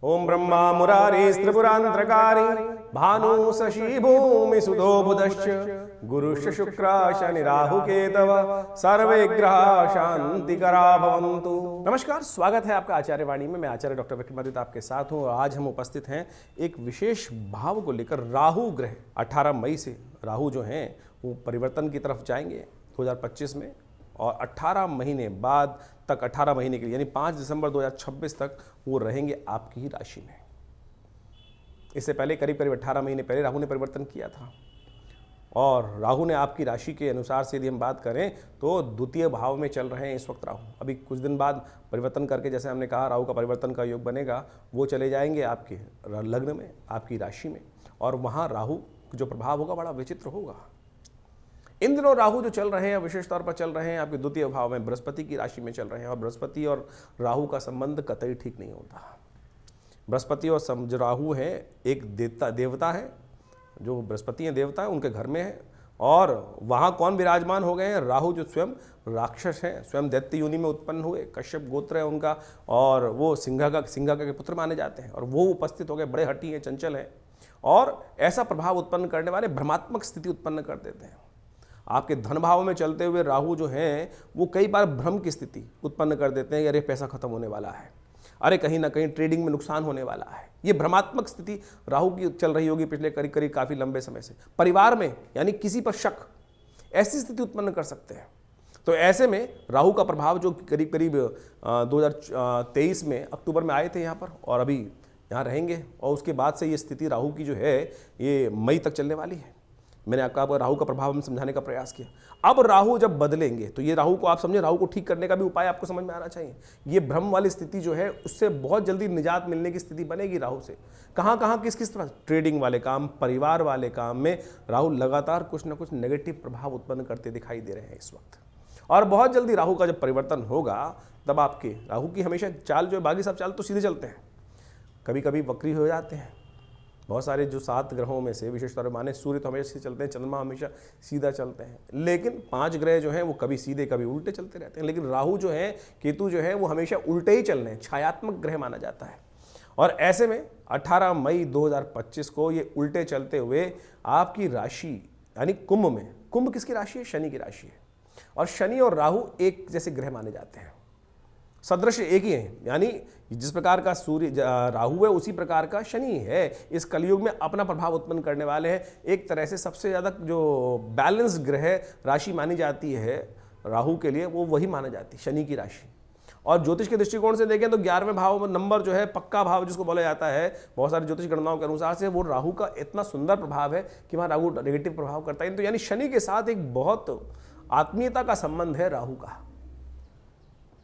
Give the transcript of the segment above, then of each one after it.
ओम ब्रह्मा मुरारी त्रिपुरांतरकारी भानु शशि भूमि सुधो बुधश्च गुरुश्च शुक्र शनि राहु केतव सर्वे ग्रह शांतिकरा भवन्तु। नमस्कार, स्वागत है आपका आचार्य वाणी में। मैं आचार्य डॉक्टर विक्रमादित्य आपके साथ हूँ। आज हम उपस्थित हैं एक विशेष भाव को लेकर। राहु ग्रह 18 मई से राहु जो हैं वो परिवर्तन की तरफ जाएंगे 2025 में, और 18 महीने बाद तक, 18 महीने के लिए यानी 5 दिसंबर 2026 तक वो रहेंगे आपकी ही राशि में। इससे पहले करीब 18 महीने पहले राहु ने परिवर्तन किया था, और राहु ने आपकी राशि के अनुसार से यदि हम बात करें तो द्वितीय भाव में चल रहे हैं इस वक्त राहु। अभी कुछ दिन बाद परिवर्तन करके, जैसे हमने कहा राहु का परिवर्तन का योग बनेगा, वो चले जाएंगे आपके लग्न में, आपकी राशि में, और वहाँ राहु जो प्रभाव होगा बड़ा विचित्र होगा। इन दिनों राहु जो चल रहे हैं विशेष तौर पर चल रहे हैं आपके द्वितीय भाव में, बृहस्पति की राशि में चल रहे हैं, और बृहस्पति और राहु का संबंध कतई ठीक नहीं होता। बृहस्पति और जो राहु है एक देवता है, जो बृहस्पति हैं देवता है, उनके घर में है, और वहाँ कौन विराजमान हो गए हैं? राहु जो स्वयं राक्षस हैं, स्वयं दैत्य योनि में उत्पन्न हुए, कश्यप गोत्र है उनका, और वो सिंघा के पुत्र माने जाते हैं, और वो उपस्थित हो गए। बड़े हठी हैं, चंचल हैं, और ऐसा प्रभाव उत्पन्न करने वाले भ्रमात्मक स्थिति उत्पन्न कर देते हैं। आपके धन भाव में चलते हुए राहु जो हैं वो कई बार भ्रम की स्थिति उत्पन्न कर देते हैं कि अरे पैसा खत्म होने वाला है, अरे कहीं ना कहीं ट्रेडिंग में नुकसान होने वाला है। ये भ्रमात्मक स्थिति राहु की चल रही होगी पिछले करीब काफ़ी लंबे समय से। परिवार में यानी किसी पर शक, ऐसी स्थिति उत्पन्न कर सकते हैं। तो ऐसे में राहु का प्रभाव जो करीब 2023 में अक्टूबर में आए थे यहाँ पर, और अभी यहाँ रहेंगे, और उसके बाद से ये स्थिति राहु की जो है ये मई तक चलने वाली है। मैंने आपका राहु का प्रभाव हम समझाने का प्रयास किया। अब राहु जब बदलेंगे तो ये राहु को आप समझे, राहु को ठीक करने का भी उपाय आपको समझ में आना चाहिए। ये भ्रम वाली स्थिति जो है उससे बहुत जल्दी निजात मिलने की स्थिति बनेगी राहु से। कहाँ कहाँ किस तरह? ट्रेडिंग वाले काम, परिवार वाले काम में राहु लगातार कुछ ना कुछ नेगेटिव प्रभाव उत्पन्न करते दिखाई दे रहे हैं इस वक्त। और बहुत जल्दी राहु का जब परिवर्तन होगा तब आपके राहु की हमेशा चाल जो है, बाकी सब चाल तो सीधे चलते हैं, कभी कभी वक्री हो जाते हैं। बहुत सारे जो 7 ग्रहों में से विशेष तौर पर माने सूर्य तो हमेशा चलते हैं, चंद्रमा हमेशा सीधा चलते हैं, लेकिन 5 ग्रह जो हैं वो कभी सीधे कभी उल्टे चलते रहते हैं। लेकिन राहु जो है, केतु जो है, वो हमेशा उल्टे ही चल रहे हैं, छायात्मक ग्रह माना जाता है। और ऐसे में 18 मई 2025 को ये उल्टे चलते हुए आपकी राशि यानी कुंभ में, कुंभ किसकी राशि है? शनि की राशि है, और शनि और राहु एक जैसे ग्रह माने जाते हैं, सदृश एक ही है। यानी जिस प्रकार का सूर्य राहु है उसी प्रकार का शनि है। इस कलयुग में अपना प्रभाव उत्पन्न करने वाले हैं। एक तरह से सबसे ज़्यादा जो बैलेंस ग्रह राशि मानी जाती है राहु के लिए, वो वही माना जाती है, शनि की राशि। और ज्योतिष के दृष्टिकोण से देखें तो 11वें भाव नंबर जो है, पक्का भाव जिसको बोला जाता है बहुत सारी ज्योतिष गणनाओं के अनुसार से, वो राहु का इतना सुंदर प्रभाव है कि वहाँ राहु नेगेटिव प्रभाव करता है। तो यानी शनि के साथ एक बहुत आत्मीयता का संबंध है राहु का।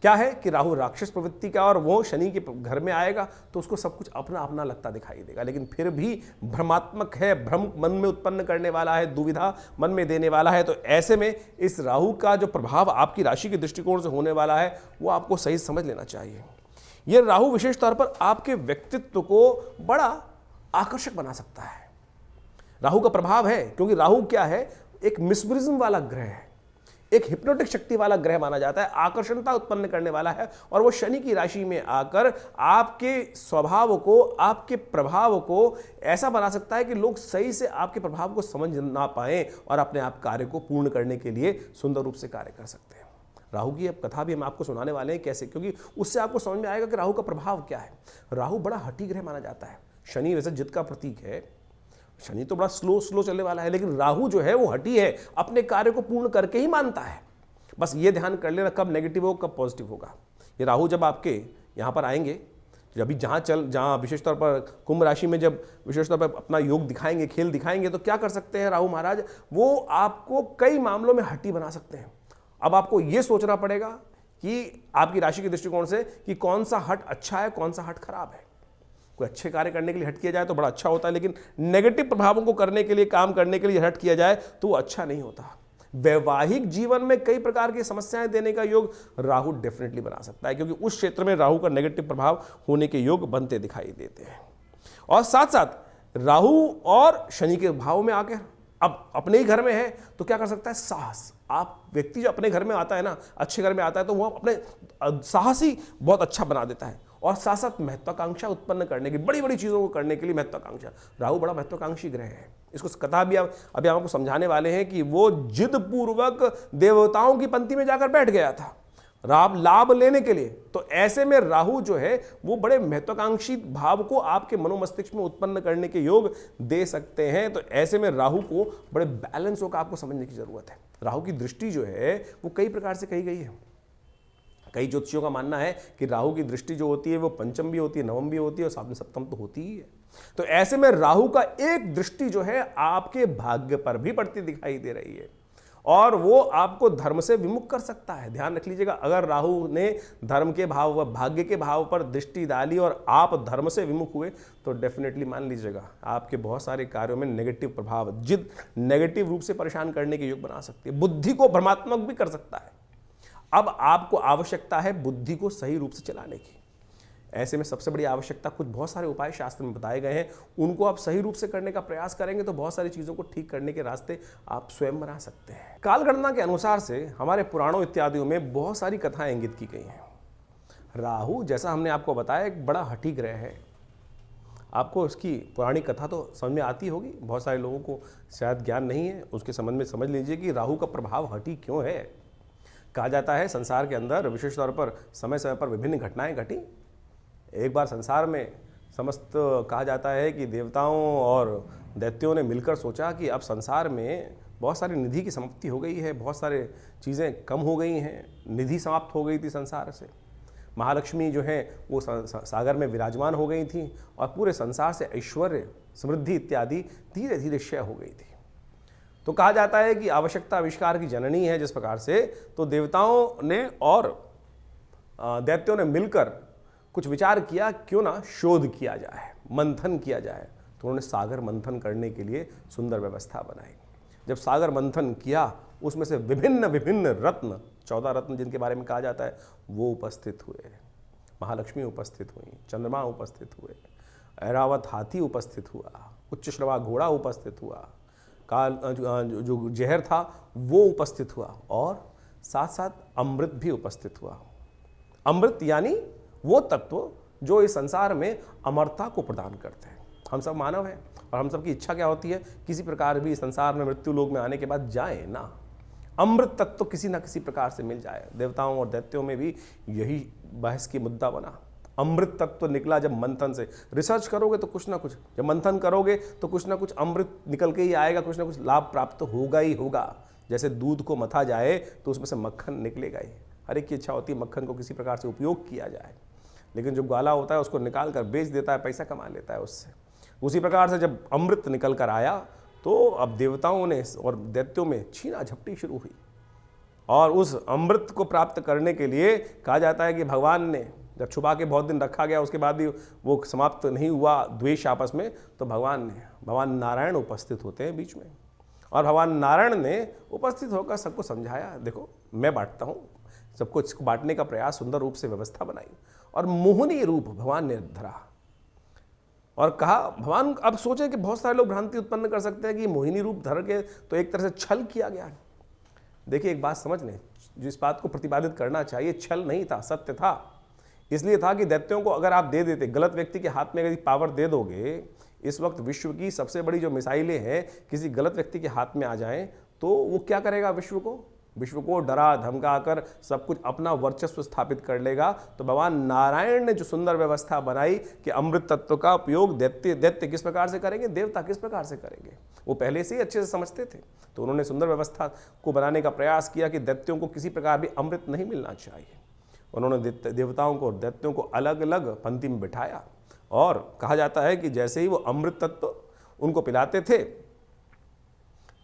क्या है कि राहु राक्षस प्रवृत्ति का, और वो शनि के घर में आएगा तो उसको सब कुछ अपना अपना लगता दिखाई देगा, लेकिन फिर भी भ्रमात्मक है, भ्रम मन में उत्पन्न करने वाला है, दुविधा मन में देने वाला है। तो ऐसे में इस राहु का जो प्रभाव आपकी राशि के दृष्टिकोण से होने वाला है वो आपको सही समझ लेना चाहिए। ये राहु विशेष तौर पर आपके व्यक्तित्व को बड़ा आकर्षक बना सकता है। राहु का प्रभाव है क्योंकि राहु क्या है? एक मिस्मरिज्म वाला ग्रह है, एक हिप्नोटिक शक्ति वाला ग्रह माना जाता है, आकर्षणता उत्पन्न करने वाला है। और वो शनि की राशि में आकर आपके स्वभाव को, आपके प्रभाव को ऐसा बना सकता है कि लोग सही से आपके प्रभाव को समझ ना पाएं और अपने आप कार्य को पूर्ण करने के लिए सुंदर रूप से कार्य कर सकते हैं। राहु की अब कथा भी हम आपको सुनाने वाले हैं कैसे, क्योंकि उससे आपको समझ में आएगा कि राहु का प्रभाव क्या है। राहु बड़ा हठी ग्रह माना जाता है। शनि वैसे जिद का प्रतीक है, शनि तो बड़ा स्लो चलने वाला है, लेकिन राहु जो है वो हठी है, अपने कार्य को पूर्ण करके ही मानता है। बस ये ध्यान कर लेना कब नेगेटिव होगा कब पॉजिटिव होगा। ये राहु जब आपके यहाँ पर आएंगे, जब जहाँ विशेष तौर पर कुंभ राशि में जब विशेष तौर पर अपना योग दिखाएंगे, खेल दिखाएंगे, तो क्या कर सकते हैं राहु महाराज? वो आपको कई मामलों में हठी बना सकते हैं। अब आपको ये सोचना पड़ेगा कि आपकी राशि के दृष्टिकोण से कि कौन सा हट अच्छा है, कौन सा हट खराब है। कोई अच्छे कार्य करने के लिए हट किया जाए तो बड़ा अच्छा होता है, लेकिन नेगेटिव प्रभावों को करने के लिए, काम करने के लिए हट किया जाए तो वो अच्छा नहीं होता। वैवाहिक जीवन में कई प्रकार की समस्याएं देने का योग राहु डेफिनेटली बना सकता है, क्योंकि उस क्षेत्र में राहु का नेगेटिव प्रभाव होने के योग बनते दिखाई देते हैं। और साथ साथ राहु और शनि के भाव में आकर अब अपने ही घर में है तो क्या कर सकता है? साहस। आप व्यक्ति जो अपने घर में आता है ना, अच्छे घर में आता है, तो वो अपने साहस ही बहुत अच्छा बना देता है। और साथ साथ महत्वाकांक्षा उत्पन्न करने की, बड़ी बड़ी चीज़ों को करने के लिए महत्वाकांक्षा। राहु बड़ा महत्वाकांक्षी ग्रह है। इसको कथा भी अभी हम आपको समझाने वाले हैं कि वो जिद पूर्वक देवताओं की पंक्ति में जाकर बैठ गया था लाभ लेने के लिए। तो ऐसे में राहु जो है वो बड़े महत्वाकांक्षी भाव को आपके मनोमस्तिष्क में उत्पन्न करने के योग दे सकते हैं। तो ऐसे में राहु को बड़े बैलेंस होकर आपको समझने की जरूरत है। राहु की दृष्टि जो है वो कई प्रकार से कही गई है। कई ज्योतिषियों का मानना है कि राहु की दृष्टि जो होती है वो पंचम भी होती है, नवम भी होती है और साथ में सप्तम तो होती ही है। तो ऐसे में राहु का एक दृष्टि जो है आपके भाग्य पर भी पड़ती दिखाई दे रही है और वो आपको धर्म से विमुख कर सकता है। ध्यान रख लीजिएगा, अगर राहु ने धर्म के भाव व भाग्य के भाव पर दृष्टि डाली और आप धर्म से विमुख हुए तो डेफिनेटली मान लीजिएगा आपके बहुत सारे कार्यों में नेगेटिव प्रभाव, जिद नेगेटिव रूप से परेशान करने के योग बना सकती है, बुद्धि को भ्रमात्मक भी कर सकता है। अब आपको आवश्यकता है बुद्धि को सही रूप से चलाने की। ऐसे में सबसे बड़ी आवश्यकता, कुछ बहुत सारे उपाय शास्त्र में बताए गए हैं, उनको आप सही रूप से करने का प्रयास करेंगे तो बहुत सारी चीज़ों को ठीक करने के रास्ते आप स्वयं बना सकते हैं। कालगणना के अनुसार से हमारे पुराणों इत्यादियों में बहुत सारी कथाएं इंगित की गई हैं। राहु, जैसा हमने आपको बताया, एक बड़ा हठी ग्रह है। आपको इसकी पुरानी कथा तो समझ में आती होगी, बहुत सारे लोगों को शायद ज्ञान नहीं है, उसके संबंध में समझ लीजिए कि राहु का प्रभाव हठी क्यों है। कहा जाता है संसार के अंदर विशेष तौर पर समय समय पर विभिन्न घटनाएं घटी। एक बार संसार में समस्त कहा जाता है कि देवताओं और दैत्यों ने मिलकर सोचा कि अब संसार में बहुत सारी निधि की समाप्ति हो गई है, बहुत सारे चीज़ें कम हो गई हैं, निधि समाप्त हो गई थी संसार से। महालक्ष्मी जो है वो सागर में विराजमान हो गई थी और पूरे संसार से ऐश्वर्य, समृद्धि इत्यादि धीरे धीरे क्षय हो गई थी। तो कहा जाता है कि आवश्यकता आविष्कार की जननी है। जिस प्रकार से तो देवताओं ने और दैत्यों ने मिलकर कुछ विचार किया, क्यों ना शोध किया जाए, मंथन किया जाए। तो उन्होंने सागर मंथन करने के लिए सुंदर व्यवस्था बनाई। जब सागर मंथन किया, उसमें से विभिन्न विभिन्न रत्न, 14 रत्न जिनके बारे में कहा जाता है, वो उपस्थित हुए। महालक्ष्मी उपस्थित हुई, चंद्रमा उपस्थित हुए, ऐरावत हाथी उपस्थित हुआ, उच्चश्रवा घोड़ा उपस्थित हुआ, काल जो जहर था वो उपस्थित हुआ और साथ साथ अमृत भी उपस्थित हुआ। अमृत यानी वो तत्व जो इस संसार में अमरता को प्रदान करते हैं। हम सब मानव हैं और हम सब की इच्छा क्या होती है, किसी प्रकार भी संसार में मृत्यु लोक में आने के बाद जाए ना, अमृत तत्व तो किसी ना किसी प्रकार से मिल जाए। देवताओं और दैत्यों में भी यही बहस की मुद्दा बना। अमृत तत्व निकला जब मंथन से, रिसर्च करोगे तो कुछ ना कुछ, जब मंथन करोगे तो कुछ ना कुछ अमृत निकल के ही आएगा, कुछ ना कुछ लाभ प्राप्त तो होगा ही होगा। जैसे दूध को मथा जाए तो उसमें से मक्खन निकलेगा ही। हर एक की इच्छा होती है मक्खन को किसी प्रकार से उपयोग किया जाए, लेकिन जो ग्वाला होता है उसको निकाल कर बेच देता है, पैसा कमा लेता है उससे। उसी प्रकार से जब अमृत निकल कर आया तो अब देवताओं ने और दैत्यों में छीना झपटी शुरू हुई और उस अमृत को प्राप्त करने के लिए कहा जाता है कि भगवान ने जब छुपा के बहुत दिन रखा गया, उसके बाद भी वो समाप्त नहीं हुआ द्वेष आपस में, तो भगवान नारायण उपस्थित होते हैं बीच में और भगवान नारायण ने उपस्थित होकर सबको समझाया, देखो मैं बांटता हूँ, सबको इसको बांटने का प्रयास, सुंदर रूप से व्यवस्था बनाई और मोहिनी रूप भगवान ने धरा और कहा, भगवान अब सोचे कि बहुत सारे लोग भ्रांति उत्पन्न कर सकते हैं कि मोहिनी रूप धर के तो एक तरह से छल किया गया। देखिए एक बात समझ लें, जिस बात को प्रतिपादित करना चाहिए छल नहीं था, सत्य था। इसलिए था कि दैत्यों को अगर आप दे देते, गलत व्यक्ति के हाथ में अगर पावर दे दोगे, इस वक्त विश्व की सबसे बड़ी जो मिसाइलें हैं किसी गलत व्यक्ति के हाथ में आ जाएं तो वो क्या करेगा, विश्व को डरा धमका कर सब कुछ अपना वर्चस्व स्थापित कर लेगा। तो भगवान नारायण ने जो सुंदर व्यवस्था बनाई कि अमृत तत्व का उपयोग दैत्य किस प्रकार से करेंगे, देवता किस प्रकार से करेंगे, वो पहले से ही अच्छे से समझते थे। तो उन्होंने सुंदर व्यवस्था को बनाने का प्रयास किया कि दैत्यों को किसी प्रकार भी अमृत नहीं मिलना चाहिए। उन्होंने देवताओं को और दैत्यों को अलग अलग पंक्ति में बिठाया और कहा जाता है कि जैसे ही वो अमृत तत्व उनको पिलाते थे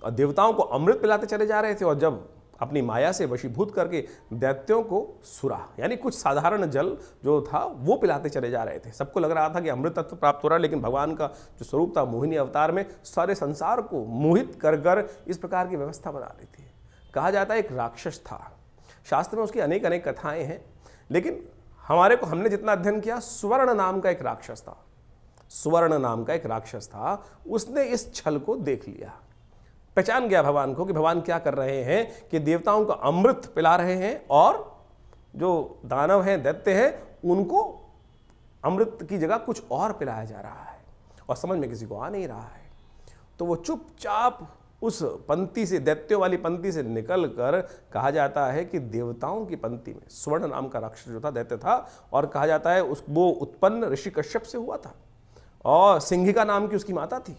और देवताओं को अमृत पिलाते चले जा रहे थे और जब अपनी माया से वशीभूत करके दैत्यों को सुरा यानी कुछ साधारण जल जो था वो पिलाते चले जा रहे थे। सबको लग रहा था कि अमृत तत्व प्राप्त हो रहा है, लेकिन भगवान का जो स्वरूप था मोहिनी अवतार में सारे संसार को मोहित कर कर इस प्रकार की व्यवस्था बना ली थी। कहा जाता है एक राक्षस था, शास्त्र में उसकी अनेक अनेक कथाएं हैं, लेकिन हमने जितना अध्ययन किया, स्वर्ण नाम का एक राक्षस था। स्वर्ण नाम का एक राक्षस था, उसने इस छल को देख लिया, पहचान गया भगवान को कि भगवान क्या कर रहे हैं कि देवताओं को अमृत पिला रहे हैं और जो दानव हैं, दैत्य हैं, उनको अमृत की जगह कुछ और पिलाया जा रहा है और समझ में किसी को आ नहीं रहा है, तो वो चुपचाप उस पंक्ति से, दैत्यों वाली पंक्ति से निकलकर कहा जाता है कि देवताओं की पंक्ति में स्वर्ण नाम का राक्षस जो था, दैत्य था, और कहा जाता है वो उत्पन्न ऋषि कश्यप से हुआ था और सिंहिका नाम की उसकी माता थी,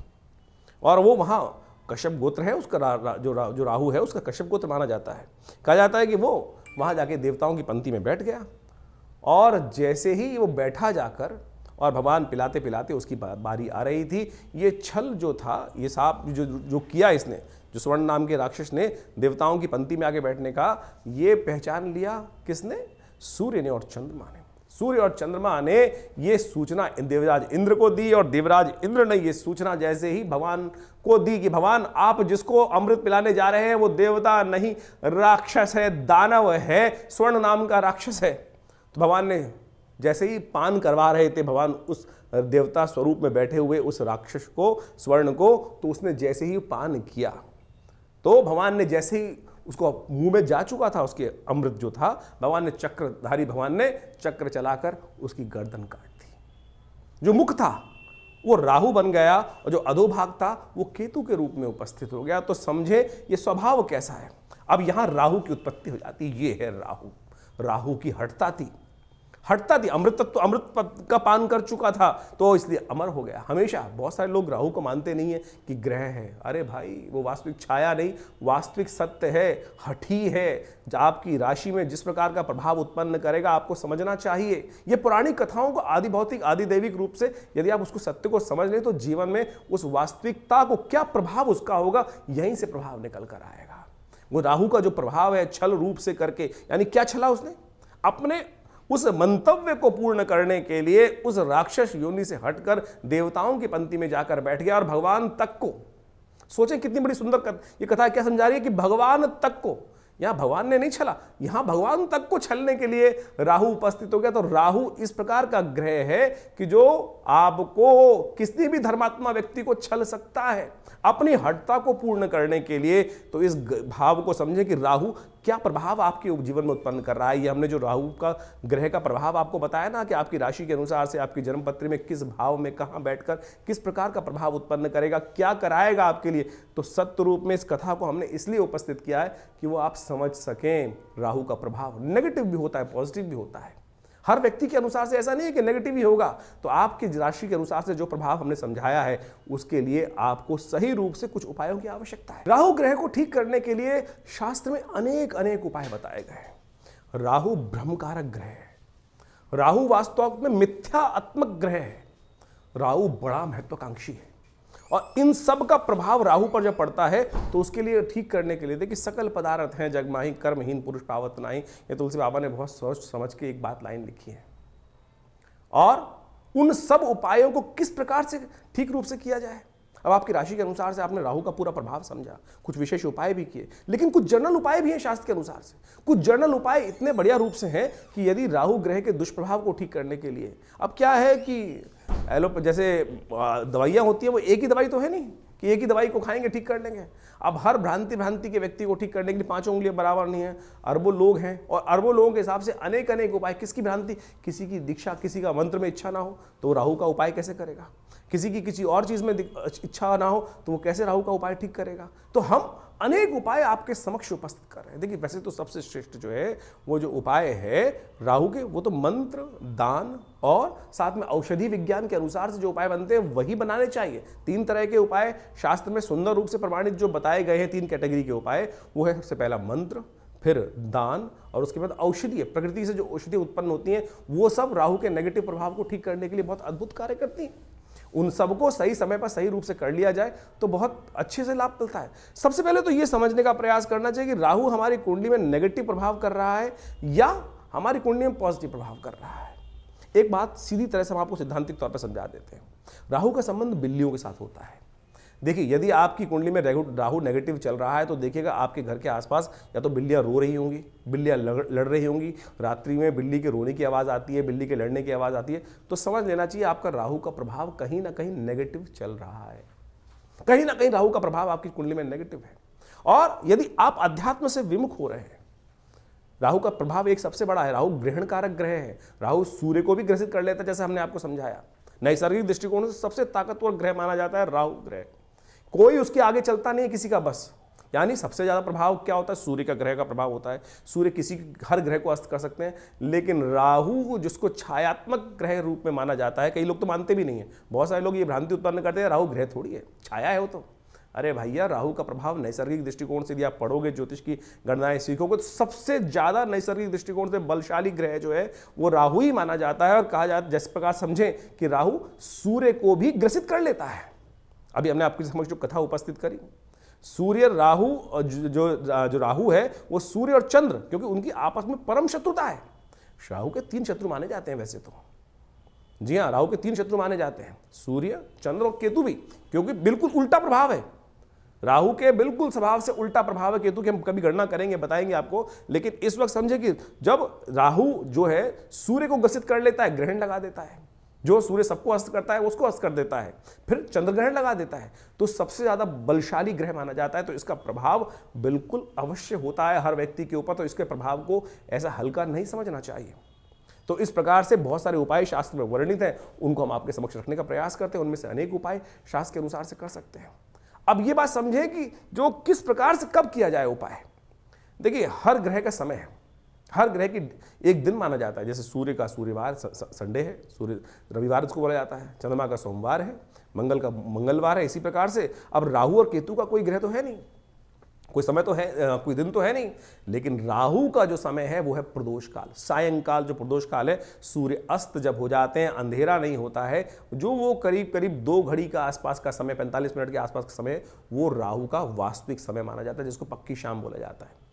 और वो वहाँ कश्यप गोत्र है उसका, जो राहु है उसका कश्यप गोत्र माना जाता है। कहा जाता है कि वो वहाँ जाके देवताओं की पंक्ति में बैठ गया और जैसे ही वो बैठा जाकर और भगवान पिलाते पिलाते उसकी बारी आ रही थी, ये छल जो था, ये सांप जो किया इसने, जो स्वर्ण नाम के राक्षस ने देवताओं की पंक्ति में आके बैठने का, ये पहचान लिया किसने? सूर्य ने और चंद्रमा ने। सूर्य और चंद्रमा ने ये सूचना देवराज इंद्र को दी और देवराज इंद्र ने ये सूचना जैसे ही भगवान को दी कि भगवान आप जिसको अमृत पिलाने जा रहे हैं वो देवता नहीं, राक्षस है, दानव है, स्वर्ण नाम का राक्षस है। तो भगवान ने जैसे ही पान करवा रहे थे भगवान उस देवता स्वरूप में बैठे हुए उस राक्षस को, स्वर्ण को, तो उसने जैसे ही पान किया तो भगवान ने जैसे ही उसको मुंह में जा चुका था उसके अमृत जो था, भगवान ने चक्रधारी भगवान ने चक्र चलाकर उसकी गर्दन काट दी। जो मुख था वो राहु बन गया और जो अधोभाग था वो केतु के रूप में उपस्थित हो गया। तो समझे ये स्वभाव कैसा है। अब यहां राहु की उत्पत्ति हो जाती, ये है राहु। राहु की हठता थी, अमृत का पान कर चुका था तो इसलिए अमर हो गया। हमेशा बहुत सारे लोग राहु को मानते नहीं है कि ग्रह है। अरे भाई, वो वास्तविक छाया नहीं, वास्तविक सत्य है, हठी है। आपकी राशि में जिस प्रकार का प्रभाव उत्पन्न करेगा आपको समझना चाहिए। ये पुरानी कथाओं को आदि भौतिक आदि दैविक रूप से यदि आप उसको सत्य को समझ लें तो जीवन में उस वास्तविकता को क्या प्रभाव उसका होगा, यहीं से प्रभाव निकल कर आएगा। वो राहु का जो प्रभाव है छल रूप से करके, यानी क्या छला उसने? अपने उस मंतव्य को पूर्ण करने के लिए उस राक्षस योनि से हटकर देवताओं की पंक्ति में जाकर बैठ गया और भगवान तक को, सोचें कितनी बड़ी सुंदर ये कथा क्या समझा रही है कि भगवान तक को, यहां भगवान ने नहीं छला, यहां भगवान तक को छलने के लिए राहु उपस्थित हो गया। तो राहु इस प्रकार का ग्रह है कि जो आपको, किसी भी धर्मात्मा व्यक्ति को छल सकता है अपनी हठता को पूर्ण करने के लिए। तो इस भाव को समझें कि राहु क्या प्रभाव आपके जीवन में उत्पन्न कर रहा है। ये हमने जो राहु का ग्रह का प्रभाव आपको बताया ना कि आपकी राशि के अनुसार से आपकी जन्म पत्री में किस भाव में कहां बैठकर किस प्रकार का प्रभाव उत्पन्न करेगा, क्या कराएगा आपके लिए। तो सत्य रूप में इस कथा को हमने इसलिए उपस्थित किया है कि वो आप समझ सकें राहु का प्रभाव नेगेटिव भी होता है, पॉजिटिव भी होता है। हर व्यक्ति के अनुसार से ऐसा नहीं है कि नेगेटिव ही होगा। तो आपकी राशि के अनुसार से जो प्रभाव हमने समझाया है उसके लिए आपको सही रूप से कुछ उपायों की आवश्यकता है। राहु ग्रह को ठीक करने के लिए शास्त्र में अनेक अनेक उपाय बताए गए हैं। राहु भ्रमकारक ग्रह है, राहु वास्तव में मिथ्यात्मक ग्रह है, राहु बड़ा महत्वाकांक्षी है और इन सब का प्रभाव राहु पर जब पड़ता है तो उसके लिए ठीक करने के लिए देखिए, सकल पदार्थ हैं जग माही कर्महीन पुरुष पावत नाहीं, ये तुलसी बाबा ने बहुत सोच समझ के एक बात लाइन लिखी है। और उन सब उपायों को किस प्रकार से ठीक रूप से किया जाए। अब आपकी राशि के अनुसार से आपने राहु का पूरा प्रभाव समझा, कुछ विशेष उपाय भी किए, लेकिन कुछ जनरल उपाय भी हैं शास्त्र के अनुसार से। कुछ जनरल उपाय इतने बढ़िया रूप से हैं कि यदि राहु ग्रह के दुष्प्रभाव को ठीक करने के लिए, अब क्या है कि जैसे दवाइयाँ होती है वो एक ही दवाई तो है नहीं कि एक ही दवाई को खाएंगे ठीक कर लेंगे। अब हर भ्रांति के व्यक्ति को ठीक करने के लिए 5 उंगलियां बराबर नहीं है, अरबों लोग हैं और अरबों लोगों के हिसाब से अनेक अनेक उपाय। किसकी भ्रांति, किसी की दीक्षा, किसी का मंत्र में इच्छा ना हो तो राहु का उपाय कैसे करेगा, किसी की किसी और चीज में इच्छा ना हो तो वो कैसे राहु का उपाय ठीक करेगा। तो हम अनेक उपाय आपके समक्ष उपस्थित कर रहे हैं। देखिए, वैसे तो सबसे श्रेष्ठ जो है वो जो उपाय है राहु के, वो तो मंत्र, दान और साथ में औषधि विज्ञान के अनुसार से जो उपाय बनते हैं वही बनाने चाहिए। 3 तरह के उपाय शास्त्र में सुंदर रूप से प्रमाणित जो बताए गए हैं, 3 कैटेगरी के उपाय, वो है सबसे पहला मंत्र, फिर दान और उसके बाद औषधि। प्रकृति से जो औषधि उत्पन्न होती हैं वो सब राहु के नेगेटिव प्रभाव को ठीक करने के लिए बहुत अद्भुत कार्य करती हैं। उन सबको सही समय पर सही रूप से कर लिया जाए तो बहुत अच्छे से लाभ मिलता है। सबसे पहले तो ये समझने का प्रयास करना चाहिए कि राहु हमारी कुंडली में नेगेटिव प्रभाव कर रहा है या हमारी कुंडली में पॉजिटिव प्रभाव कर रहा है। एक बात सीधी तरह से हम आपको सिद्धांतिक तौर पर समझा देते हैं। राहु का संबंध बिल्लियों के साथ होता है। देखिए, यदि आपकी कुंडली में राहु नेगेटिव चल रहा है तो देखिएगा आपके घर के आसपास या तो बिल्लियां रो रही होंगी, बिल्लियां लड़ रही होंगी, रात्रि में बिल्ली के रोने की आवाज़ आती है, बिल्ली के लड़ने की आवाज़ आती है, तो समझ लेना चाहिए आपका राहु का प्रभाव कहीं ना कहीं नेगेटिव चल रहा है। कहीं ना कहीं राहु का प्रभाव आपकी कुंडली में नेगेटिव है। और यदि आप अध्यात्म से विमुख हो रहे हैं, राहु का प्रभाव एक सबसे बड़ा है, राहु ग्रहण कारक ग्रह है। राहु सूर्य को भी ग्रसित कर लेता है, जैसे हमने आपको समझाया। नैसर्गिक दृष्टिकोण से सबसे ताकतवर ग्रह माना जाता है राहु ग्रह। कोई उसके आगे चलता नहीं है किसी का बस। यानी सबसे ज्यादा प्रभाव क्या होता है? सूर्य का ग्रह का प्रभाव होता है। सूर्य किसी हर ग्रह को अस्त कर सकते हैं, लेकिन राहु जिसको छायात्मक ग्रह रूप में माना जाता है, कई लोग तो मानते भी नहीं है। बहुत सारे लोग ये भ्रांति उत्पन्न करते हैं राहु ग्रह थोड़ी है, छाया है वो तो। अरे भैया, राहु का प्रभाव नैसर्गिक दृष्टिकोण से यदि आप पढ़ोगे, ज्योतिष की गणनाएं सीखोगे, तो सबसे ज्यादा नैसर्गिक दृष्टिकोण से बलशाली ग्रह जो है वो राहु ही माना जाता है। और कहा जाता है, जिस प्रकार समझें कि राहु सूर्य को भी ग्रसित कर लेता है। अभी हमने आपके समक्ष जो कथा उपस्थित करी, सूर्य राहु, जो राहु है वो सूर्य और चंद्र, क्योंकि उनकी आपस में परम शत्रुता है। राहु के 3 शत्रु माने जाते हैं वैसे तो। जी हाँ, राहु के 3 शत्रु माने जाते हैं, सूर्य, चंद्र और केतु भी, क्योंकि बिल्कुल उल्टा प्रभाव है। राहु के बिल्कुल स्वभाव से उल्टा प्रभाव है केतु की। हम कभी गणना करेंगे, बताएंगे आपको। लेकिन इस वक्त समझे कि जब राहु जो है सूर्य को ग्रसित कर लेता है, ग्रहण लगा देता है। जो सूर्य सबको अस्त करता है उसको अस्त कर देता है, फिर चंद्र ग्रहण लगा देता है, तो सबसे ज्यादा बलशाली ग्रह माना जाता है। तो इसका प्रभाव बिल्कुल अवश्य होता है हर व्यक्ति के ऊपर। तो इसके प्रभाव को ऐसा हल्का नहीं समझना चाहिए। तो इस प्रकार से बहुत सारे उपाय शास्त्र में वर्णित हैं, उनको हम आपके समक्ष रखने का प्रयास करते हैं। उनमें से अनेक उपाय शास्त्र के अनुसार से कर सकते हैं। अब ये बात समझे कि जो किस प्रकार से कब किया जाए उपाय। देखिए, हर ग्रह का समय है, हर ग्रह की एक दिन माना जाता है। जैसे सूर्य का सूर्यवार संडे है, सूर्य रविवार उसको बोला जाता है, चंद्रमा का सोमवार है, मंगल का मंगलवार है। इसी प्रकार से अब राहु और केतु का कोई ग्रह तो है नहीं, कोई समय तो है, कोई दिन तो है नहीं। लेकिन राहु का जो समय है वो है प्रदोष काल, सायंकाल। जो प्रदोष काल है, सूर्य अस्त जब हो जाते हैं, अंधेरा नहीं होता है, जो वो करीब करीब 2 घड़ी का आसपास का समय, 45 मिनट के आसपास का समय, वो राहु का वास्तविक समय माना जाता है, जिसको पक्की शाम बोला जाता है।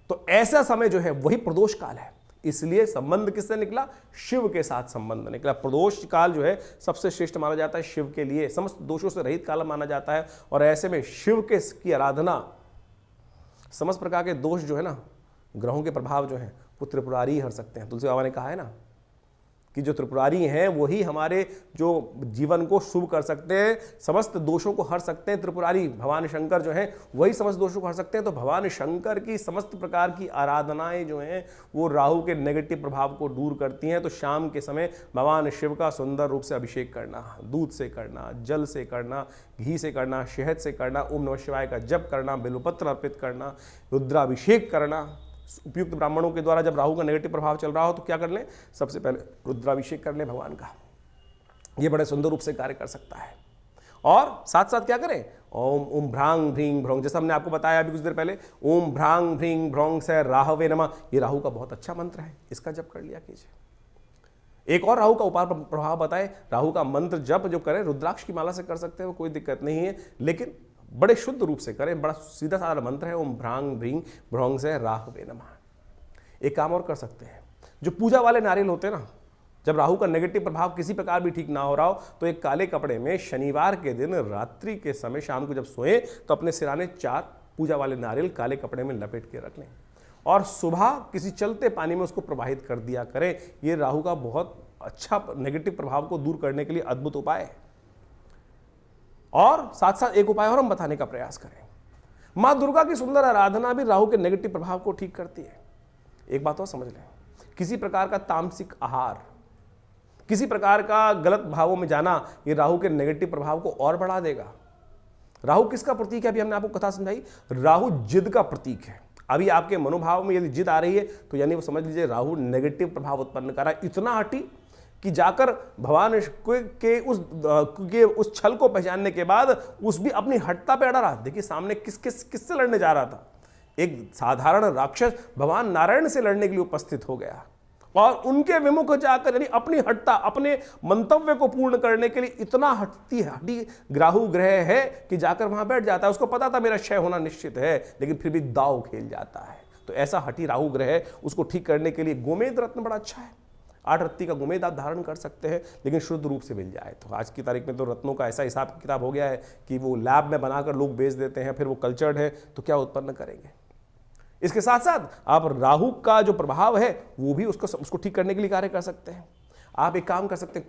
तो ऐसा समय जो है वही प्रदोष काल है। इसलिए संबंध किससे निकला? शिव के साथ संबंध निकला। प्रदोष काल जो है सबसे श्रेष्ठ माना जाता है शिव के लिए, समस्त दोषों से रहित काल माना जाता है। और ऐसे में शिव के की आराधना, समस्त प्रकार के दोष जो है ना, ग्रहों के प्रभाव जो है, वो त्रिपुरारी हर सकते हैं। तुलसी बाबा ने कहा है ना कि जो त्रिपुरारी हैं वही हमारे जो जीवन को शुभ कर सकते हैं, समस्त दोषों को हर सकते हैं। त्रिपुरारी भगवान शंकर जो हैं वही समस्त दोषों को हर सकते हैं। तो भगवान शंकर की समस्त प्रकार की आराधनाएं जो हैं वो राहु के नेगेटिव प्रभाव को दूर करती हैं। तो शाम के समय भगवान शिव का सुंदर रूप से अभिषेक करना, दूध से करना, जल से करना, घी से करना, शहद से करना, ओम नमः शिवाय का जप करना, बेलपत्र अर्पित करना, रुद्राभिषेक करना। उपयुक्त ब्राह्मणों के द्वारा जब राहु का नेगेटिव प्रभाव चल रहा हो तो क्या कर लें? सबसे पहले रुद्राभिषेक कर लें भगवान का। ये बड़े सुंदर रूप से कार्य कर सकता है। और साथ साथ क्या करें? ओम ओम भ्रांग भ्रींग भ्रौंग, जैसा हमने आपको बताया अभी कुछ देर पहले, ओम भ्रांग भ्रींग भ्रौंग से राहवे नमः। ये राहु का बहुत अच्छा मंत्र है, इसका जप कर लिया कीजिए। एक और राहु का उपाय प्रभाव बताए। राहु का मंत्र जप जो करें रुद्राक्ष की माला से कर सकते हैं, वो कोई दिक्कत नहीं है, लेकिन बड़े शुद्ध रूप से करें। बड़ा सीधा साधा मंत्र है, ओम भ्रांग भ्रींग भ्रौंग से राहवे नमः। एक काम और कर सकते हैं, जो पूजा वाले नारियल होते हैं ना, जब राहु का नेगेटिव प्रभाव किसी प्रकार भी ठीक ना हो रहा हो, तो एक काले कपड़े में शनिवार के दिन रात्रि के समय शाम को जब सोए तो अपने सिराने 4 पूजा वाले नारियल काले कपड़े में लपेट के रख लें और सुबह किसी चलते पानी में उसको प्रवाहित कर दिया करें। ये राहु का बहुत अच्छा नेगेटिव प्रभाव को दूर करने के लिए अद्भुत उपाय है। और साथ साथ एक उपाय और हम बताने का प्रयास करें। मां दुर्गा की सुंदर आराधना भी राहु के नेगेटिव प्रभाव को ठीक करती है। एक बात और समझ लें, किसी प्रकार का तामसिक आहार, किसी प्रकार का गलत भावों में जाना, ये राहु के नेगेटिव प्रभाव को और बढ़ा देगा। राहु किसका प्रतीक है? अभी हमने आपको कथा समझाई, राहु जिद का प्रतीक है। अभी आपके मनोभाव में यदि जिद आ रही है तो यानी वो समझ लीजिए राहु नेगेटिव प्रभाव उत्पन्न कर रहा है। इतना हटी कि जाकर भगवान के उस छल को पहचानने के बाद उस भी अपनी हटता पे अड़ा रहा। देखिए सामने किससे लड़ने जा रहा था? एक साधारण राक्षस भगवान नारायण से लड़ने के लिए उपस्थित हो गया और उनके विमुख जाकर यानी अपनी हटता, अपने मंतव्य को पूर्ण करने के लिए इतना हटी राहु ग्रह है कि जाकर वहां बैठ जाता है। उसको पता था मेरा क्षय होना निश्चित है, लेकिन फिर भी दाव खेल जाता है। तो ऐसा हटी राहु ग्रह है, उसको ठीक करने के लिए गोमेद रत्न बड़ा अच्छा है। 8 रत्ती का गोमेद आप धारण कर सकते हैं, लेकिन शुद्ध रूप से मिल जाए। तो आज की तारीख में तो रत्नों का ऐसा हिसाब किताब हो गया है कि वो लैब में बनाकर लोग बेच देते हैं, फिर वो कल्चर्ड है तो क्या उत्पन्न करेंगे। इसके साथ साथ आप राहु का जो प्रभाव है वो भी उसको ठीक करने के लिए कार्य कर सकते हैं। आप एक काम कर सकते हैं,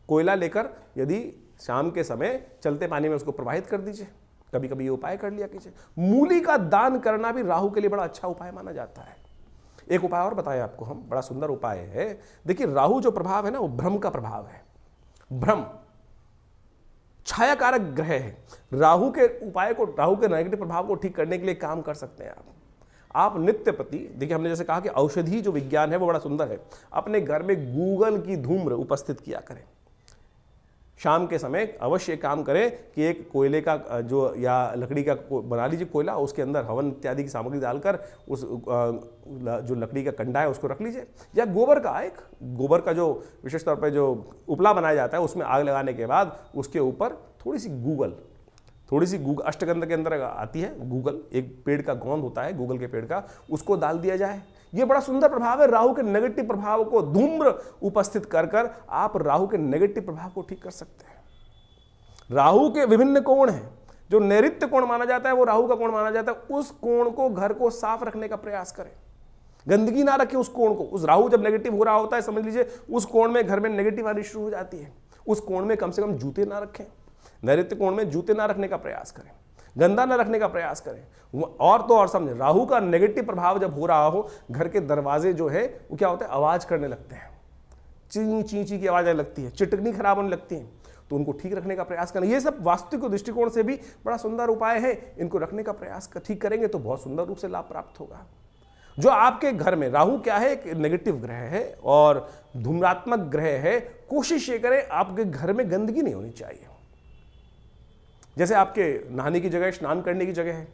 कोयला लेकर यदि शाम के समय चलते पानी में उसको प्रवाहित कर दीजिए। कभी कभी ये उपाय कर लिया कीजिए। मूली का दान करना भी राहु के लिए बड़ा अच्छा उपाय माना जाता है। एक उपाय और बताएं आपको हम, बड़ा सुंदर उपाय है। देखिए राहु जो प्रभाव है ना, वो भ्रम का प्रभाव है। भ्रम छायाकारक ग्रह है। राहु के उपाय को, राहु के नेगेटिव प्रभाव को ठीक करने के लिए काम कर सकते हैं आप नित्य प्रति। देखिए हमने जैसे कहा कि औषधि जो विज्ञान है वो बड़ा सुंदर है। अपने घर में गूगल की धूम्र उपस्थित किया करें। शाम के समय अवश्य काम करें कि एक कोयले का जो या लकड़ी का बना लीजिए कोयला, उसके अंदर हवन इत्यादि की सामग्री डालकर उस जो लकड़ी का कंडा है उसको रख लीजिए, या गोबर का जो विशेष तौर पर जो उपला बनाया जाता है उसमें आग लगाने के बाद उसके ऊपर थोड़ी सी गूगल अष्टगंध के अंदर आती है गूगल, एक पेड़ का गोंद होता है गूगल के पेड़ का, उसको डाल दिया जाए। ये बड़ा सुंदर प्रभाव है। राहु के नेगेटिव प्रभाव को धूम्र उपस्थित कर आप राहु के नेगेटिव प्रभाव को ठीक कर सकते हैं। राहु के विभिन्न कोण हैं। जो नैऋत्य कोण माना जाता है वो राहु का कोण माना जाता है। उस कोण को, घर को साफ रखने का प्रयास करें। गंदगी ना रखें उस कोण को। उस राहु जब नेगेटिव हो रहा होता है, समझ लीजिए उस कोण में घर में नेगेटिव आनी शुरू हो जाती है। उस कोण में कम से कम जूते ना रखें। नैऋत्य कोण में जूते ना रखने का प्रयास करें, गंदा न रखने का प्रयास करें। और तो और समझे, राहु का नेगेटिव प्रभाव जब हो रहा हो, घर के दरवाजे जो है वो क्या होता है, आवाज करने लगते हैं, ची ची ची की आवाज आने लगती है, चिटकनी खराब होने लगती है, तो उनको ठीक रखने का प्रयास करें। ये सब वास्तु के दृष्टिकोण से भी बड़ा सुंदर उपाय है। इनको रखने का प्रयास ठीक करेंगे तो बहुत सुंदर रूप से लाभ प्राप्त होगा। जो आपके घर में राहु क्या है, एक नेगेटिव ग्रह है और धूम्रात्मक ग्रह है। कोशिश ये करें आपके घर में गंदगी नहीं होनी चाहिए। जैसे आपके नहाने की जगह, स्नान करने की जगह है,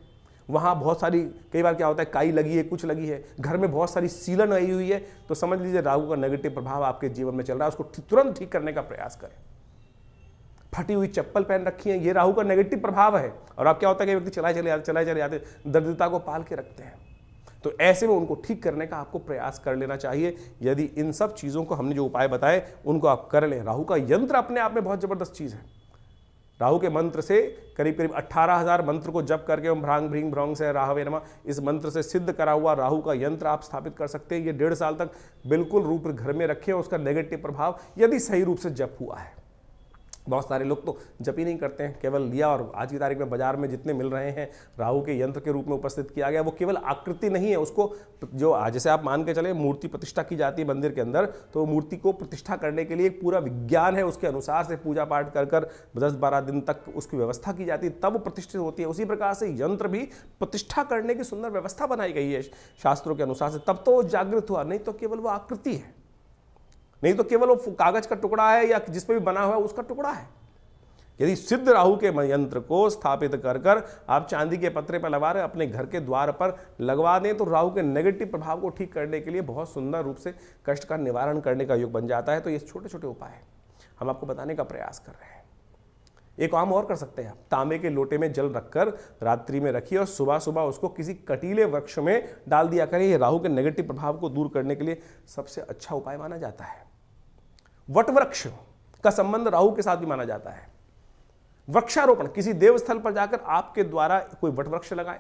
वहाँ बहुत सारी, कई बार क्या होता है काई लगी है, कुछ लगी है, घर में बहुत सारी सीलन आई हुई है, तो समझ लीजिए राहु का नेगेटिव प्रभाव आपके जीवन में चल रहा है। उसको तुरंत ठीक करने का प्रयास करें। फटी हुई चप्पल पहन रखी है, ये राहु का नेगेटिव प्रभाव है। और अब क्या होता है कि व्यक्ति चलाए चले जाते, दरिद्रता को पाल के रखते हैं। तो ऐसे में उनको ठीक करने का आपको प्रयास कर लेना चाहिए। यदि इन सब चीज़ों को, हमने जो उपाय बताए, उनको आप कर लें। राहु का यंत्र अपने आप में बहुत जबरदस्त चीज़ है। राहु के मंत्र से करीब 18,000 मंत्र को जप करके ओम भ्रांग भ्रींग भ्रौंग से राहवे नमः, इस मंत्र से सिद्ध करा हुआ राहु का यंत्र आप स्थापित कर सकते हैं। ये 1.5 साल तक बिल्कुल रूप घर में रखें। उसका नेगेटिव प्रभाव यदि सही रूप से जप हुआ है। बहुत सारे लोग तो जप ही नहीं करते हैं, केवल लिया और आज की तारीख में बाजार में जितने मिल रहे हैं राहु के यंत्र के रूप में उपस्थित किया गया, वो केवल आकृति नहीं है। उसको जो जैसे आप मान के चले मूर्ति प्रतिष्ठा की जाती है मंदिर के अंदर, तो मूर्ति को प्रतिष्ठा करने के लिए एक पूरा विज्ञान है। उसके अनुसार से पूजा पाठ कर 10-12 दिन तक उसकी व्यवस्था की जाती है, तब प्रतिष्ठित होती है। उसी प्रकार से यंत्र भी प्रतिष्ठा करने की सुंदर व्यवस्था बनाई गई है शास्त्रों के अनुसार से, तब तो वो जागृत हुआ। नहीं तो केवल वो आकृति है, नहीं तो केवल वो कागज का टुकड़ा है या जिस पे भी बना हुआ है उसका टुकड़ा है। यदि सिद्ध राहु के यंत्र को स्थापित कर आप चांदी के पत्रे पर लगा रहे, अपने घर के द्वार पर लगवा दें, तो राहु के नेगेटिव प्रभाव को ठीक करने के लिए बहुत सुंदर रूप से कष्ट का निवारण करने का योग बन जाता है। तो ये छोटे छोटे उपाय हम आपको बताने का प्रयास कर रहे हैं। एक काम और कर सकते हैं आप, तांबे के लोटे में जल रखकर रात्रि में रखिए और सुबह सुबह उसको किसी कटीले वृक्ष में डाल दिया करें। ये राहु के नेगेटिव प्रभाव को दूर करने के लिए सबसे अच्छा उपाय माना जाता है। वट वृक्ष का संबंध राहु के साथ भी माना जाता है। वृक्षारोपण, किसी देवस्थल पर जाकर आपके द्वारा कोई वट वृक्ष लगाएं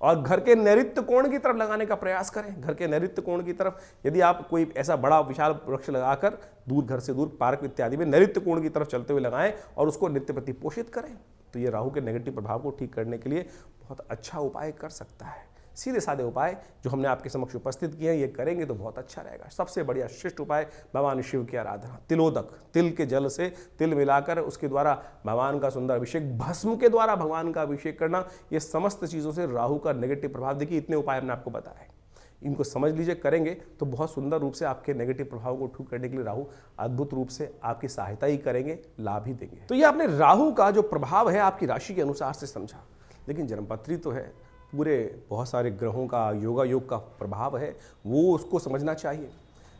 और घर के नैऋत्य कोण की तरफ लगाने का प्रयास करें। घर के नैऋत्य कोण की तरफ यदि आप कोई ऐसा बड़ा विशाल वृक्ष लगाकर दूर, घर से दूर, पार्क इत्यादि में नैऋत्य कोण की तरफ चलते हुए लगाएं और उसको नित्य प्रति पोषित करें, तो ये राहु के नेगेटिव प्रभाव को ठीक करने के लिए बहुत अच्छा उपाय कर सकता है। सीधे साधे उपाय जो हमने आपके समक्ष उपस्थित किए हैं, ये करेंगे तो बहुत अच्छा रहेगा। सबसे बढ़िया श्रेष्ठ उपाय भगवान शिव की आराधना, तिलोदक, तिल के जल से तिल मिलाकर उसके द्वारा भगवान का सुंदर अभिषेक, भस्म के द्वारा भगवान का अभिषेक करना, ये समस्त चीज़ों से राहु का नेगेटिव प्रभाव, देखिए इतने उपाय हमने आपको बताए, इनको समझ लीजिए, करेंगे तो बहुत सुंदर रूप से आपके नेगेटिव प्रभाव को ठीक करने के लिए राहु अद्भुत रूप से आपकी सहायता ही करेंगे, लाभ ही देंगे। तो ये आपने राहु का जो प्रभाव है आपकी राशि के अनुसार से समझा, लेकिन जन्मपत्री तो है, पूरे बहुत सारे ग्रहों का योग का प्रभाव है, वो उसको समझना चाहिए।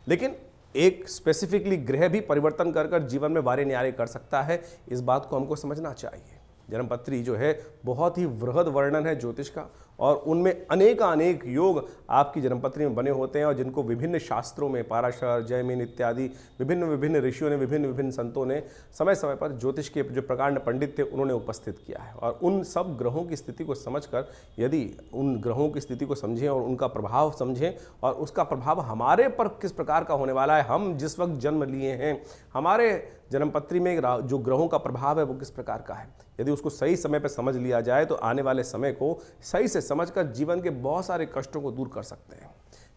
लेकिन एक स्पेसिफिकली ग्रह भी परिवर्तन कर जीवन में वारे न्यारे कर सकता है, इस बात को हमको समझना चाहिए। जन्मपत्री जो है बहुत ही वृहद वर्णन है ज्योतिष का, और उनमें अनेक योग आपकी जन्मपत्री में बने होते हैं, और जिनको विभिन्न शास्त्रों में, पाराशर, जैमिन इत्यादि विभिन्न ऋषियों ने, विभिन्न संतों ने समय समय पर ज्योतिष के जो प्रकांड पंडित थे उन्होंने उपस्थित किया है। और उन सब ग्रहों की स्थिति को समझकर, यदि उन ग्रहों की स्थिति को समझें और उनका प्रभाव समझें और उसका प्रभाव हमारे पर किस प्रकार का होने वाला है, हम जिस वक्त जन्म लिए हैं, हमारे जन्मपत्री में जो ग्रहों का प्रभाव है वो किस प्रकार का है, यदि उसको सही समय पर समझ लिया जाए तो आने वाले समय को सही से समझकर जीवन के बहुत सारे कष्टों को दूर कर सकते हैं।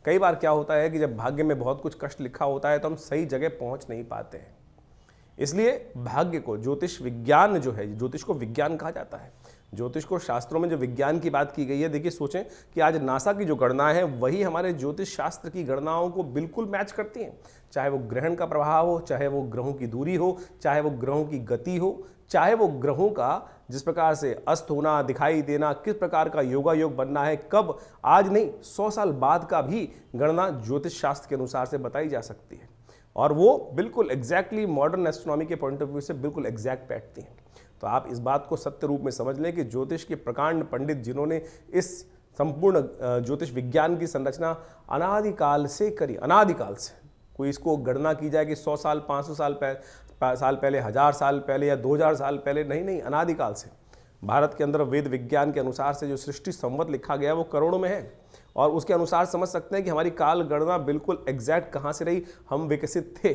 कई बार क्या होता है कि जब भाग्य में बहुत कुछ कष्ट लिखा होता है तो हम सही जगह पहुंच नहीं पाते हैं। इसलिए भाग्य को, ज्योतिष विज्ञान जो है, ज्योतिष को विज्ञान कहा जाता है। ज्योतिष को शास्त्रों में जो विज्ञान की बात की गई है, देखिए सोचें कि आज नासा की जो गणनाएं हैं वही हमारे ज्योतिष शास्त्र की गणनाओं को बिल्कुल मैच करती हैं। चाहे वो ग्रहण का प्रभाव हो, चाहे वो ग्रहों की दूरी हो, चाहे वो ग्रहों की गति हो, चाहे वो ग्रहों का जिस प्रकार से अस्त होना, दिखाई देना, किस प्रकार का योगा योग बनना है, कब, आज नहीं 100 साल बाद का भी गणना ज्योतिष शास्त्र के अनुसार से बताई जा सकती है। और वो बिल्कुल एग्जैक्टली मॉडर्न एस्ट्रोनॉमी के पॉइंट ऑफ व्यू से बिल्कुल एग्जैक्ट बैठती हैं। तो आप इस बात को सत्य रूप में समझ लें कि ज्योतिष के प्रकांड पंडित जिन्होंने इस संपूर्ण ज्योतिष विज्ञान की संरचना अनादिकाल से करी, अनादिकाल से, कोई इसको गणना की जाए कि 100 साल 500 साल पहले 1000 साल पहले या 2000 साल पहले, नहीं, अनादिकाल से भारत के अंदर वेद विज्ञान के अनुसार से जो सृष्टि संवत लिखा गया वो करोड़ों में है। और उसके अनुसार समझ सकते हैं कि हमारी काल गणना बिल्कुल एग्जैक्ट कहाँ से रही। हम विकसित थे,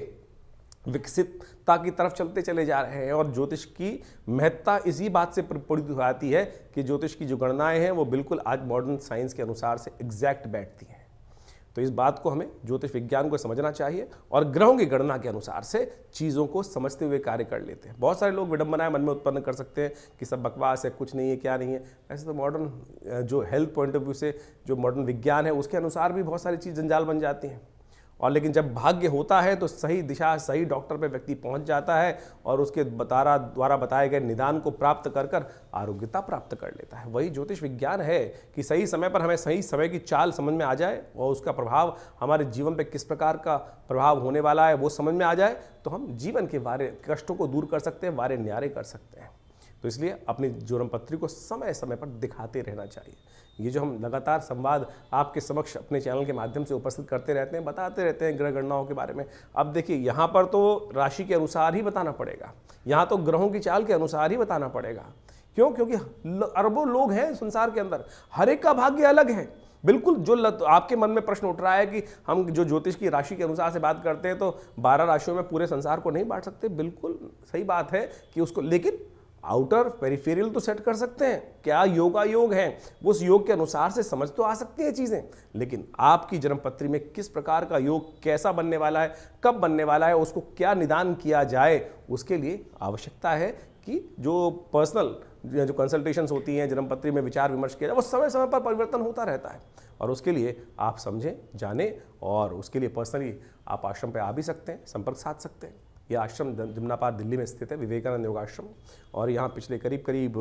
विकसितता की तरफ चलते चले जा रहे हैं। और ज्योतिष की महत्ता इसी बात से परिपूरित हो जाती है कि ज्योतिष की जो गणनाएं हैं वो बिल्कुल आज मॉडर्न साइंस के अनुसार से एग्जैक्ट बैठती हैं। तो इस बात को हमें ज्योतिष विज्ञान को समझना चाहिए और ग्रहों की गणना के अनुसार से चीज़ों को समझते हुए कार्य कर लेते हैं। बहुत सारे लोग विडंबनाएं मन में उत्पन्न कर सकते हैं कि सब बकवास है, कुछ नहीं है, क्या नहीं है। ऐसे तो मॉडर्न जो हेल्थ पॉइंट ऑफ व्यू से जो मॉडर्न विज्ञान है उसके अनुसार भी बहुत सारी चीज़ जंजाल बन जाती हैं। और लेकिन जब भाग्य होता है तो सही दिशा, सही डॉक्टर पे व्यक्ति पहुंच जाता है और उसके द्वारा बताए गए निदान को प्राप्त कर कर आरोग्यता प्राप्त कर लेता है। वही ज्योतिष विज्ञान है कि सही समय पर हमें सही समय की चाल समझ में आ जाए और उसका प्रभाव हमारे जीवन पे किस प्रकार का प्रभाव होने वाला है वो समझ में आ जाए तो हम जीवन के वारे कष्टों को दूर कर सकते हैं, वारे न्यारे कर सकते हैं। तो इसलिए अपनी जन्मपत्री को समय समय पर दिखाते रहना चाहिए। ये जो हम लगातार संवाद आपके समक्ष अपने चैनल के माध्यम से उपस्थित करते रहते हैं, बताते रहते हैं ग्रह गणनाओं के बारे में। अब देखिए यहाँ पर तो राशि के अनुसार ही बताना पड़ेगा, यहाँ तो ग्रहों की चाल के अनुसार ही बताना पड़ेगा। क्यों? क्योंकि अरबों लोग हैं संसार के अंदर, हर एक का भाग्य अलग है। बिल्कुल जो आपके मन में प्रश्न उठ रहा है कि हम जो ज्योतिष की राशि के अनुसार से बात करते हैं तो 12 राशियों में पूरे संसार को नहीं बांट सकते, बिल्कुल सही बात है कि उसको, लेकिन आउटर पेरिफेरियल तो सेट कर सकते हैं। क्या योगा योग है, उस योग के अनुसार से समझ तो आ सकती हैं चीज़ें, लेकिन आपकी जन्मपत्री में किस प्रकार का योग कैसा बनने वाला है, कब बनने वाला है, उसको क्या निदान किया जाए, उसके लिए आवश्यकता है कि जो पर्सनल जो कंसल्टेशंस होती हैं, जन्मपत्री में विचार विमर्श किया जाए, वो समय समय पर परिवर्तन होता रहता है। और उसके लिए आप समझें, जानें, और उसके लिए पर्सनली आप आश्रम पर आ भी सकते हैं, संपर्क साध सकते हैं। यह आश्रम जमुनापार दिल्ली में स्थित है, विवेकानंद योगाश्रम। और यहाँ पिछले करीब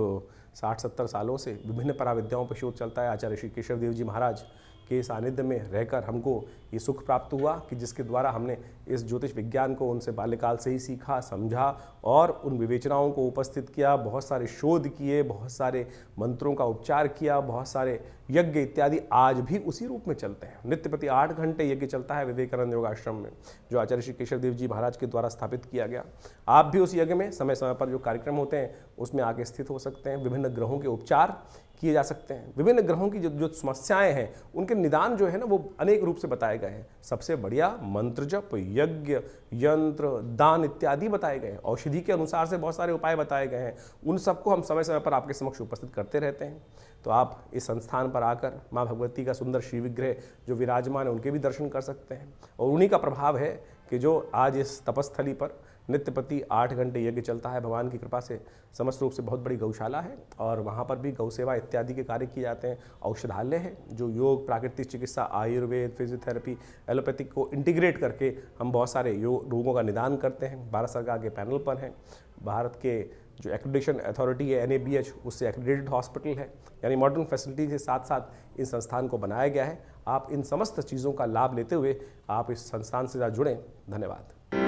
60-70 सालों से विभिन्न पराविद्याओं पर शोध चलता है। आचार्य श्री केशव देव जी महाराज के सानिध्य में रहकर हमको ये सुख प्राप्त हुआ कि जिसके द्वारा हमने इस ज्योतिष विज्ञान को उनसे बाल्यकाल से ही सीखा, समझा और उन विवेचनाओं को उपस्थित किया, बहुत सारे शोध किए, बहुत सारे मंत्रों का उपचार किया, बहुत सारे यज्ञ इत्यादि आज भी उसी रूप में चलते हैं। नित्य प्रति 8 घंटे यज्ञ चलता है विवेकानंद योगाश्रम में, जो आचार्य श्री केशव देव जी महाराज के द्वारा स्थापित किया गया। आप भी उस यज्ञ में समय समय पर जो कार्यक्रम होते हैं उसमें आके स्थित हो सकते हैं। विभिन्न ग्रहों के उपचार किए जा सकते हैं। विभिन्न ग्रहों की जो समस्याएं हैं उनके निदान जो है ना वो अनेक रूप से बताए गए हैं। सबसे बढ़िया मंत्र जप, यज्ञ, यंत्र, दान इत्यादि बताए गए हैं। औषधि के अनुसार से बहुत सारे उपाय बताए गए हैं। उन सबको हम समय समय पर आपके समक्ष उपस्थित करते रहते हैं। तो आप इस संस्थान पर आकर माँ भगवती का सुंदर श्री विग्रह जो विराजमान है उनके भी दर्शन कर सकते हैं। और उन्हीं का प्रभाव है कि जो आज इस तपस्थली पर नित्य प्रति 8 घंटे यज्ञ चलता है। भगवान की कृपा से समस्त रूप से बहुत बड़ी गौशाला है और वहाँ पर भी गौ सेवा इत्यादि के कार्य किए जाते हैं। औषधालय है जो योग, प्राकृतिक चिकित्सा, आयुर्वेद, फिजियोथेरेपी, एलोपैथिक को इंटीग्रेट करके हम बहुत सारे रोगों का निदान करते हैं। भारत सरकार के पैनल पर हैं। भारत के जो एक्रेडिटेशन अथॉरिटी है NABH, उससे एक्रेडिटेड हॉस्पिटल है। यानी मॉडर्न फैसिलिटी के साथ साथ इस संस्थान को बनाया गया है। आप इन समस्त चीज़ों का लाभ लेते हुए आप इस संस्थान से जुड़ें। धन्यवाद।